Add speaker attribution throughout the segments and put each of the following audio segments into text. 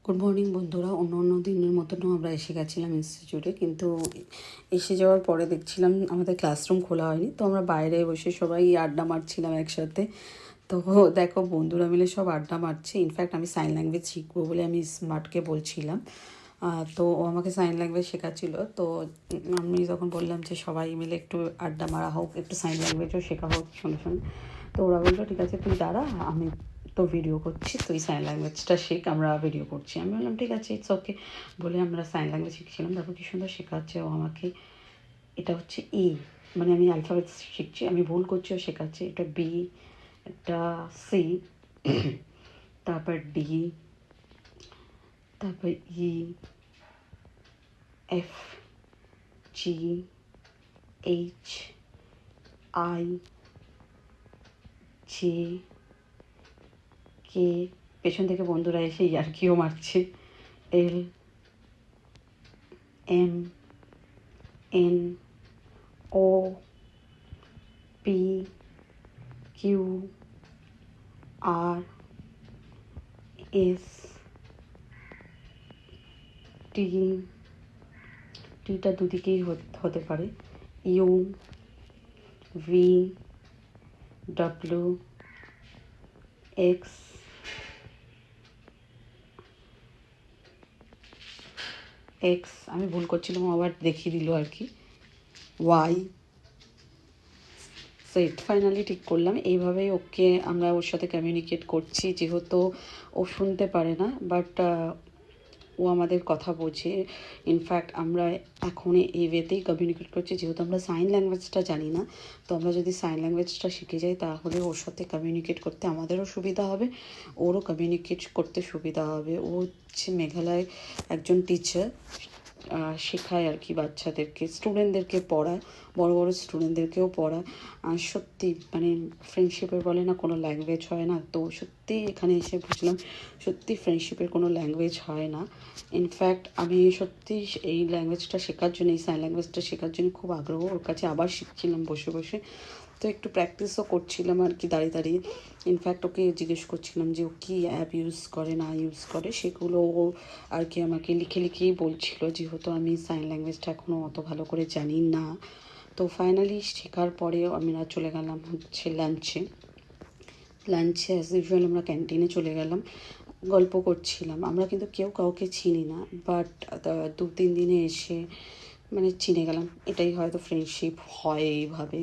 Speaker 1: Good morning বন্ধুরা। অন্য দিনের মতনও আমরা এসে গেছিলাম ইনস্টিটিউটে, কিন্তু এসে যাওয়ার পরে দেখছিলাম আমাদের ক্লাসরুম খোলা হয়নি। তো আমরা বাইরে বসে সবাই আড্ডা মারছিলাম একসাথে। তো দেখো বন্ধুরা মিলে সব আড্ডা মারছে। ইনফ্যাক্ট আমি সাইন ল্যাঙ্গুয়েজ শিখবো বলে আমি স্মার্টকে বলছিলাম। তো ও আমাকে সাইন ল্যাঙ্গুয়েজ শেখাচ্ছিল। তো আমি তখন বললাম যে সবাই মিলে একটু আড্ডা মারা হোক, একটু সাইন ল্যাঙ্গুয়েজও শেখা হোক সঙ্গে সঙ্গে। তো ওরা বললো ঠিক আছে তুই দাঁড়া, আমি তো ভিডিও করছি, তুই সাইন ল্যাঙ্গুয়েজটা শেখ, আমরা ভিডিও করছি। আমি বললাম ঠিক আছে, ইটস ওকে বলে আমরা সাইন ল্যাঙ্গুয়েজ শিখছিলাম। তারপর কি সুন্দর শেখাচ্ছে ও আমাকে। এটা হচ্ছে ই, মানে আমি অ্যালফাবেট শিখছি, আমি ভুল করছি ও শেখাচ্ছে। এটা বি, এটা সি, তারপর ডি, তারপর E, F, G, H, I, J, K, পেছন থেকে বন্ধুরা এসে ইয়ার্কিও মারছে, L, M, N, O, P, Q, R, S, T, টিটা দুদিকেই হতে পারে, ইউ, ভি, ডব্লিউ, এক্স, আমি ভুল করছিলাম, আবার দেখিয়ে দিল আর কি, ওয়াই। সেট ফাইনালি ঠিক করলাম। এইভাবেই ওকে আমরা ওর সাথে কমিউনিকেট করছি, যেহেতু ও শুনতে পারে না, বাট ও আমাদের কথা বোঝে। ইনফ্যাক্ট আমরা এখন এই ওয়েতেই কমিউনিকেট করছি, যেহেতু আমরা সাইন ল্যাঙ্গুয়েজটা জানি না। তো আমরা যদি সাইন ল্যাঙ্গুয়েজটা শিখে যাই তাহলে ওর সাথে কমিউনিকেট করতে আমাদেরও সুবিধা হবে, ওরও কমিউনিকেট করতে সুবিধা হবে। ও হচ্ছে মেঘালয় একজন টিচার, শেখায় আর কি বাচ্চাদেরকে, স্টুডেন্টদেরকে পড়ায়, বড় বড় স্টুডেন্টদেরকেও পড়ায়। আর সত্যি মানে ফ্রেন্ডশিপের বলে না কোনো ল্যাঙ্গুয়েজ হয় না। তো সত্যি এখানে এসে বুঝলাম সত্যি ফ্রেন্ডশিপের কোনো ল্যাঙ্গুয়েজ হয় না। ইনফ্যাক্ট আমি সত্যি এই ল্যাঙ্গুয়েজটা শেখার জন্য, এই সাইন ল্যাঙ্গুয়েজটা শেখার জন্য খুব আগ্রহ। ওর কাছে আবার শিখছিলাম বসে বসে। তো একটু প্র্যাকটিসও করছিলাম আর কি দাঁড়িয়ে দাঁড়িয়ে। ইনফ্যাক্ট ওকে জিজ্ঞেস করছিলাম যে ও কী অ্যাপ ইউজ করে না ইউজ করে, সেগুলো ও আর কি আমাকে লিখে লিখেই বলছিল, যেহেতু আমি সাইন ল্যাঙ্গুয়েজটা এখনও অত ভালো করে জানি না। তো ফাইনালি শেখার পরেও আমরা চলে গেলাম হচ্ছে লাঞ্চে অ্যাজ ইউজুয়াল আমরা ক্যান্টিনে চলে গেলাম, গল্প করছিলাম। আমরা কিন্তু কেউ কাউকে চিনি না, বাট 2-3 দিনে এসে মানে চিনে গেলাম। এটাই হয়তো ফ্রেন্ডশিপ হয় এইভাবে।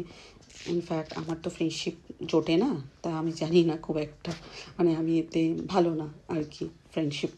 Speaker 1: ইনফ্যাক্ট আমার তো ফ্রেন্ডশিপ জোটে না, তা আমি জানি না খুব একটা, মানে আমি এতে ভালো না আর কি ফ্রেন্ডশিপ